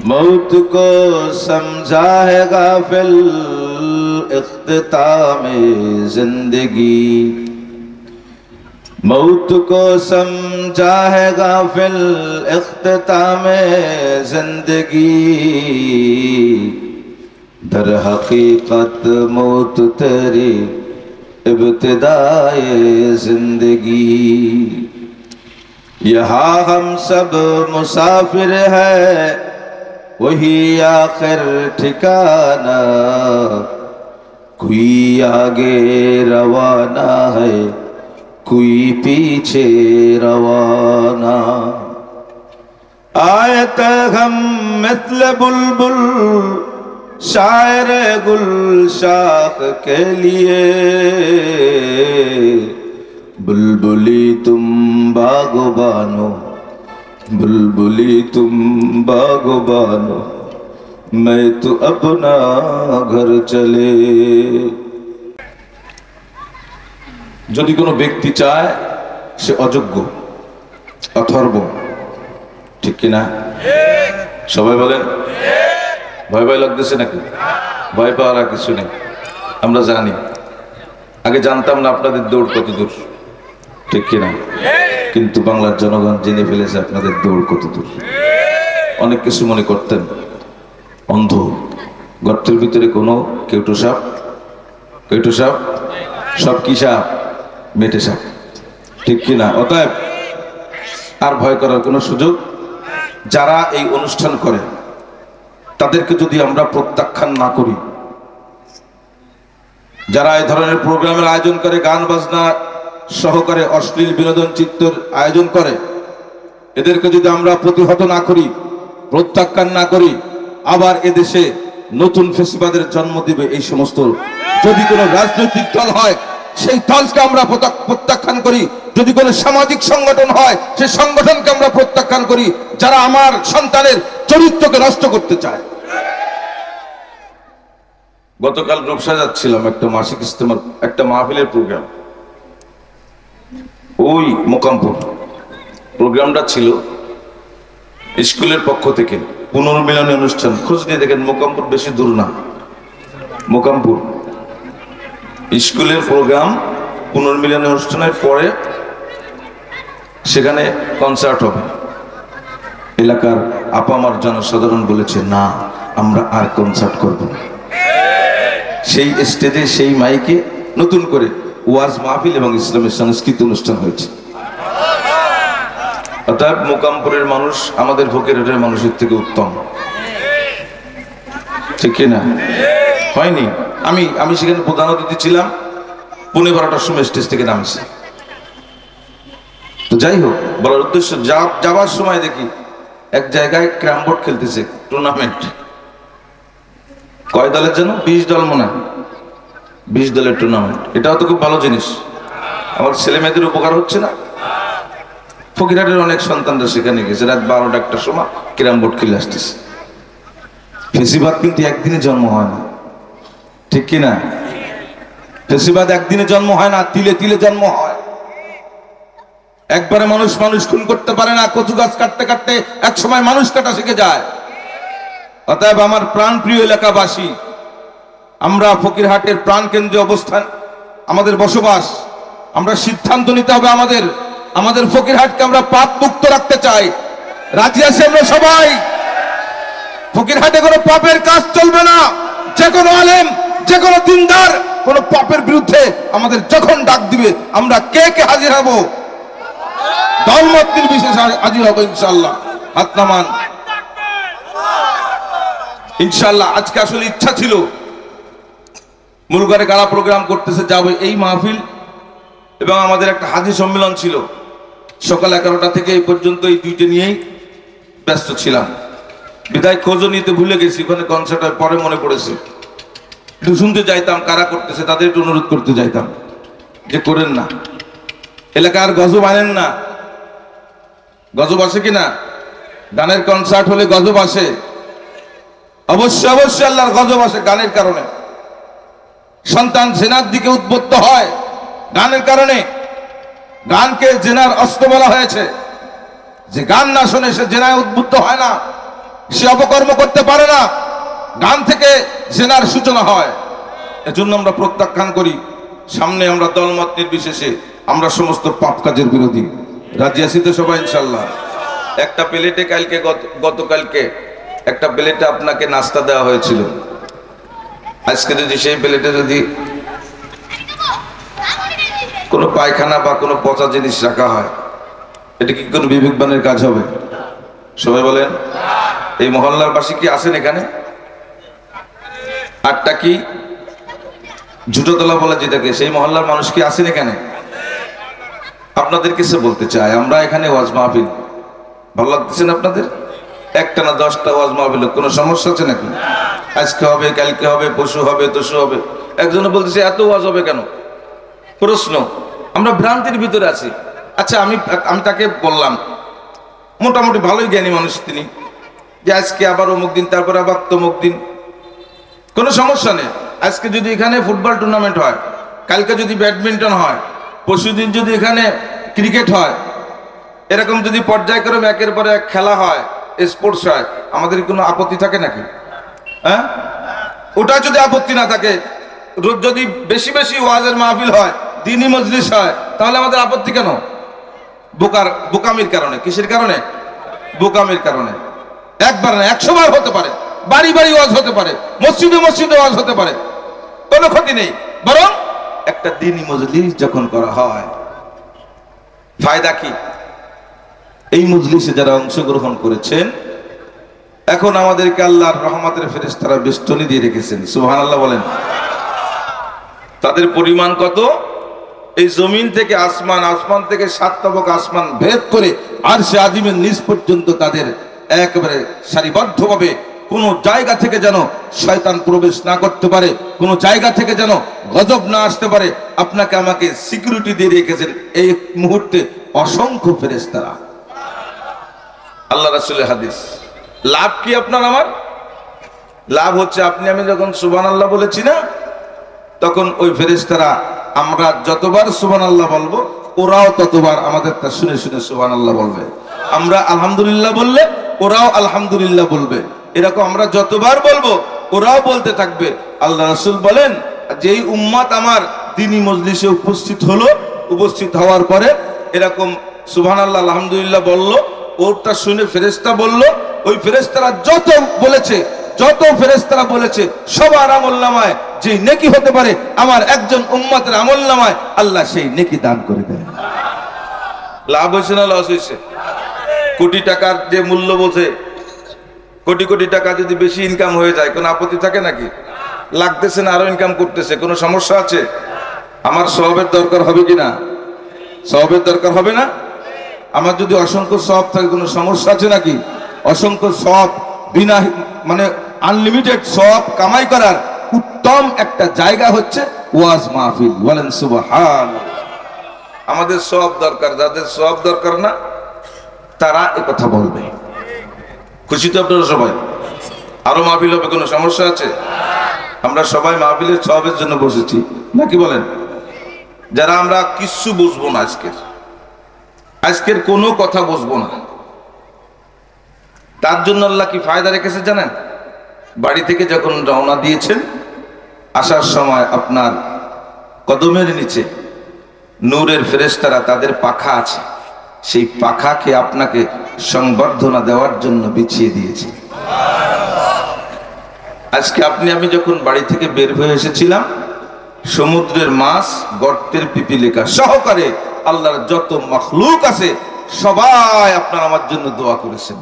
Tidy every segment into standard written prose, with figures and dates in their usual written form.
मौत को समझा है गाफिल इख्तितामे जिंदगी, मौत को समझा है गाफिल इख्तितामे जिंदगी। दर हकीकत मौत तेरी इब्तिदाए जिंदगी। यहाँ हम सब मुसाफिर है, वही आखिर ठिकाना। कोई आगे रवाना है, कोई पीछे रवाना। आयत हम मिस्ल बुलबुल शायर गुलशाख के लिए, बुलबुली तुम बागबानो, बुलबुली तुम बागबानो, मैं तो अपना घर चले। যদি কোনো ব্যক্তি চায় সে অযোগ্য অথর্ব, ঠিক কিনা? সবাই বলেন। ভয় ভয় লাগতেছে নাকি? ভয় পাওয়ার আর কিছু নেই, আমরা জানি। আগে জানতাম না আপনাদের দৌড় কত দূর, ঠিক কিনা? কিন্তু বাংলার জনগণ জেনে ফেলেছে আপনাদের দৌড় কত দূর। অনেক কিছু মনে করতেন, অন্ধ, গর্তের ভিতরে কোনো কেউটো সাপ, কেউটো সাপ, সব কি সাপ? মেটে সাপ, ঠিক কিনা? অতএব আর ভয় করার কোনো সুযোগ। যারা এই অনুষ্ঠান করে তাদেরকে যদি আমরা প্রত্যাখ্যান না করি, যারা এই ধরনের প্রোগ্রামের আয়োজন করে, গান বাজনা সহকারে অশ্লীল বিনোদন চিত্রের আয়োজন করে, এদেরকে যদি আমরা প্রতিহত না করি, প্রত্যাখ্যান না করি, আবার এদেশে নতুন ফেসিবাদের জন্ম দিবে এই সমস্ত। যদি কোনো রাজনৈতিক দল হয় সেই দলকে আমরা প্রত্যাখ্যান করি, যদি কোনো সামাজিক সংগঠন হয় সেই সংগঠনকে আমরা প্রত্যাখ্যান করি, যারা আমার সন্তানের চরিত্রকে নষ্ট করতে চায়। গতকাল রূপসা যাচ্ছিলাম, একটা মাসিক ইস্তেমার একটা মাহফিলের প্রোগ্রাম, ওই মোকামপুর প্রোগ্রামটা ছিল স্কুলের পক্ষ থেকে পুনর্মিলনী অনুষ্ঠান। খোঁজ নিয়ে দেখেন, মোকামপুর বেশি দূর না, মোকামপুর স্কুলের প্রোগ্রাম পুনর্মিলনী অনুষ্ঠানের পরে সেখানে কনসার্ট হবে। এলাকার আপা আমার জনসাধারণ বলেছে, না আমরা আর কনসার্ট করব না। সেই স্টেজে সেই মাইকে নতুন করে ওয়াজ মাহফিল এবং ইসলামের সংস্কৃতি অনুষ্ঠান হয়েছে। অতএব মোকামপুরের মানুষ আমাদের ফকিরহাটের মানুষের থেকে উত্তম, ঠিক না? হয়নি? আমি সেখানে প্রধান অতিথি ছিলাম, 12:30টার সময় স্টেজ থেকে নামছি। তো যাই হোক, বলার উদ্দেশ্য, যাবার সময় দেখি এক জায়গায় ক্যারাম বোর্ড খেলতেছে, টুর্নামেন্ট। কয় দলের যেন? 20 দল মনে হয়, 20 দলের টুর্নামেন্ট। এটাও তো খুব ভালো জিনিস, আমার ছেলে মেয়েদের উপকার হচ্ছে না? ফকিরহাটের অনেক সন্তানরা সেখানে গেছে, রাত 12টা-1টার সময় ক্যারাম বোর্ড খেলে আসতেছে। ফেসিবাদ কিন্তু একদিনে জন্ম হয় না, ঠিক কিনা? ফেসিবাদ একদিনে জন্ম হয় না, তিলে তিলে জন্ম হয়। একবারে মানুষ খুন করতে পারে না। কচু গাছ কাটতে কাটতে এক সময় মানুষ কাটা শিখে যায়। অতএব আমার প্রাণ প্রিয় এলাকাবাসী, আমরা ফকিরহাটের প্রাণ কেন্দ্রে অবস্থান, আমাদের বসবাস, আমরা সিদ্ধান্ত নিতে হবে আমাদের ফকিরহাটকে আমরা পাপ মুক্ত রাখতে চাই। রাজি আছি আমরা সবাই? ফকিরহাটে কোনো পাপের কাজ চলবে না। যে কোনো আলেম, যে কোনো দিনদার কোনো পাপের বিরুদ্ধে আমাদের যখন ডাক দিবে, আমরা কে কে হাজির হব? দলমত নির্বিশেষে হাজির হব ইনশাআল্লাহ। হাত নামান ইনশাআল্লাহ। আজকে আসলে ইচ্ছা ছিল মুলগারে কারা প্রোগ্রাম করতেছে, যাবে এই মাহফিল এবং আমাদের একটা হাজি সম্মেলন ছিল। সকাল 11টা থেকে এই পর্যন্ত এই দুইটা নিয়েই ব্যস্ত ছিলাম, বিদায় খোঁজও নিতে ভুলে গেছি। ওখানে কনসার্টের পরে মনে পড়েছে, একটু শুনতে যাইতাম কারা করতেছে, তাদের একটু অনুরোধ করতে যাইতাম যে করেন না, এলাকার গজব আনেন না। গজব আসে কিনা? গানের কনসার্ট হলে গজব আসে, অবশ্যই অবশ্যই আল্লাহর গজব আসে গানের কারণে। সন্তান জেনার দিকে উদ্বুদ্ধ হয় গানের কারণে। গানকে জেনার অস্ত্র বলা হয়েছে। যে গান না শোনে সে জেনায় উদ্বুদ্ধ হয় না, সে অপকর্ম করতে পারে না। গান থেকে জেনার সূচনা হয়, এজন্য আমরা প্রত্যাখ্যান করি। সামনে আমরা দলমত নির্বিশেষে আমরা সমস্ত পাপ কাজের বিরোধী। রাজি আছি তো সবাই ইনশাল্লাহ? একটা প্লেটে কালকে গতকালকে একটা প্লেটে আপনাকে নাস্তা দেওয়া হয়েছিল, আজকে যদি সেই প্লেটে যদি কোনো পায়খানা বা কোনো পচা জিনিস রাখা হয়, এটা কি কোনো বিবেকবানের কাজ হবে? সবাই বলেন। এই মহল্লার বাসী কি আছেন এখানে? আটটা কি ঝুটোতলা বলে যেটাকে, সেই মহল্লার মানুষ কি আছেন এখানে? আপনাদের কিছু বলতে চাই, আমরা এখানে ওয়াজ মাহফিল, ভালো লাগতেছে না আপনাদের? একটা না 10টা ওয়াজ মাহফিল, কোনো সমস্যা আছে নাকি? আজকে হবে, কালকে হবে, পরশু হবে, তরশু হবে। একজনে বলতেছে এত ওয়াজ হবে কেন? প্রশ্ন, আমরা ভ্রান্তির ভিতরে আছি। আচ্ছা, আমি তাকে বললাম, মোটামুটি ভালোই জ্ঞানী মানুষ তিনি, যে আজকে আবার অমুক দিন, তারপর আবার তমুক দিন, কোনো সমস্যা নেই। আজকে যদি এখানে ফুটবল টুর্নামেন্ট হয়, কালকে যদি ব্যাডমিন্টন হয়, পরশুদিন যদি এখানে ক্রিকেট হয়, এরকম যদি পর্যায়ক্রমে একের পর এক খেলা হয়, স্পোর্টস হয়, আমাদের কোনো আপত্তি থাকে নাকি? হ্যাঁ, ওটা যদি আপত্তি না থাকে, যদি বেশি বেশি ওয়াজের মাহফিল হয়, দ্বীনি মজলিস হয়, তাহলে আমাদের আপত্তি কেন? বোকামির কারণে। কিসের কারণে? বোকামির কারণে। একবার না 100 বার হতে পারে, বাড়ি বাড়ি ওয়াজ হতে পারে, মসজিদে মসজিদে ওয়াজ হতে পারে, কোনো ক্ষতি নেই। বরং একটা দ্বীনি মজলিস যখন করা হয়, ফায়দা কি? এই মজলিসে যারা অংশগ্রহণ করেছেন, এখন আমাদেরকে আল্লাহর রহমতের ফেরেশতারা বেষ্টনী দিয়ে রেখেছেন। সুবহানাল্লাহ বলেন। তাদের পরিমাণ কত? এই জমিন থেকে আসমান, আসমান থেকে 7 তবক আসমান ভেদ করে আরশে আজিমের নিচ পর্যন্ত তাদের একেবারে সারিবদ্ধভাবে, কোনো জায়গা থেকে যেন শয়তান প্রবেশ না করতে পারে, কোনো জায়গা থেকে যেন গজব না আসতে পারে, আপনাকে আমাকে সিকিউরিটি দিয়ে রেখেছেন এই মুহূর্তে অসংখ্য ফেরেশতারা। আল্লাহ রাসূলের হাদিস। লাভ কি আপনার আমার? লাভ হচ্ছে আপনি আমি যখন সুবহানাল্লাহ বলেছি না, তখন ওই ফেরেশতারা আমরা যতবার সুবহানাল্লাহ বলবো, ওরাও ততবার আমাদের তা শুনে শুনে সুবহানাল্লাহ বলবে। আমরা আলহামদুলিল্লাহ বললে ওরাও আলহামদুলিল্লাহ বলবে। এরকম আমরা যতবার বলবো ওরাও বলতে থাকবে। আল্লাহ রাসূল বলেন, যেই উম্মত আমার দ্বীনি মজলিসে উপস্থিত হলো, উপস্থিত হওয়ার পরে এরকম সুবহানাল্লাহ আলহামদুলিল্লাহ বলল, ওরটা শুনে ফেরেশতা বলল, ওই ফেরেশতারা যত বলেছে, যত ফেরেশতারা বলেছে, সবার আমলনামায় যে নেকি হতে পারে, আমার একজন উম্মতের আমলনামায় আল্লাহ সেই নেকি দান করে দেয়। লাভ হয়েছে না লস হয়েছে? কোটি টাকার যে মূল্য বোঝে, কোটি কোটি টাকা যদি বেশি ইনকাম হয়ে যায়, কোনো আপত্তি থাকে নাকি? লাগতেছে না, আরো ইনকাম করতেছে, কোনো সমস্যা আছে? আমার সওয়াবের দরকার হবে কিনা? সওয়াবের দরকার হবে না? আমার যদি অসংখ্য সওয়াব থাকে, কোনো সমস্যা আছে নাকি? অসংখ্য সওয়াব, বিনা মানে আনলিমিটেড সওয়াব কামাই করার উত্তম একটা জায়গা হচ্ছে ওয়াজ মাহফিল। বলেন সুবহানাল্লাহ। আমাদের সওয়াব দরকার, যাদের সওয়াব দরকার না তারা এ কথা বলবে। খুশি তো আপনারা সবাই? আরো মাহফিল হবে, কোনো সমস্যা আছে? আমরা সবাই মাহফিলের সওয়াবের জন্য বসেছি নাকি বলেন? যারা আমরা কিচ্ছু বুঝবো না, আজকের কোনো কথা বুঝবো না, তার জন্য আল্লাহ কি ফায়দা রেখেছে জানেন? বাড়ি থেকে যখন রওনা দিয়েছেন, আসার সময় আপনার কদমের নিচে নূরের ফেরেশতারা তাদের পাখা আছে, সেই পাখাকে আপনাকে সংবর্ধনা দেওয়ার জন্য বিছিয়ে দিয়েছে। আজকে আপনি আমি যখন বাড়ি থেকে বের হয়ে এসেছিলাম, সমুদ্রের মাছ, গর্তের পিপিলিকা সহকারে আল্লাহর যত মাখলুক আছে সবাই আপনার আমার জন্য দোয়া করেছেন।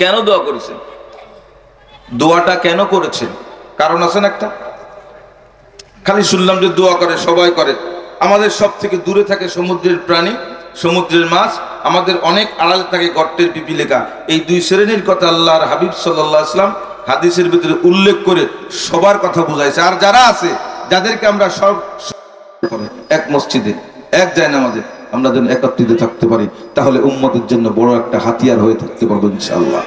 কেন দোয়া করেছেন? দোয়াটা কেন করেছেন? কারণ আছেন একটা? খালি শুনলাম যে দোয়া করে, সবাই করে। আমাদের সব থেকে দূরে থাকে সমুদ্রের প্রাণী, সমুদ্রের মাছ, আমাদের অনেক আড়ালে থাকে গর্তের পিপিলিকা। এই দুই শ্রেণীর কথা আল্লাহর হাবিব সাল্লাল্লাহু আলাইহি ওয়াসাল্লাম হাদিসের ভিতরে উল্লেখ করে সবার কথা বুঝাইছে। আর যারা আছে, যাদেরকে আমরা সব এক মসজিদে, এক জায়নামাজে আমরা যেন একত্রিত থাকতে পারি, তাহলে উম্মতের জন্য বড় একটা হাতিয়ার হয়ে থাকতে পারবো ইনশাআল্লাহ।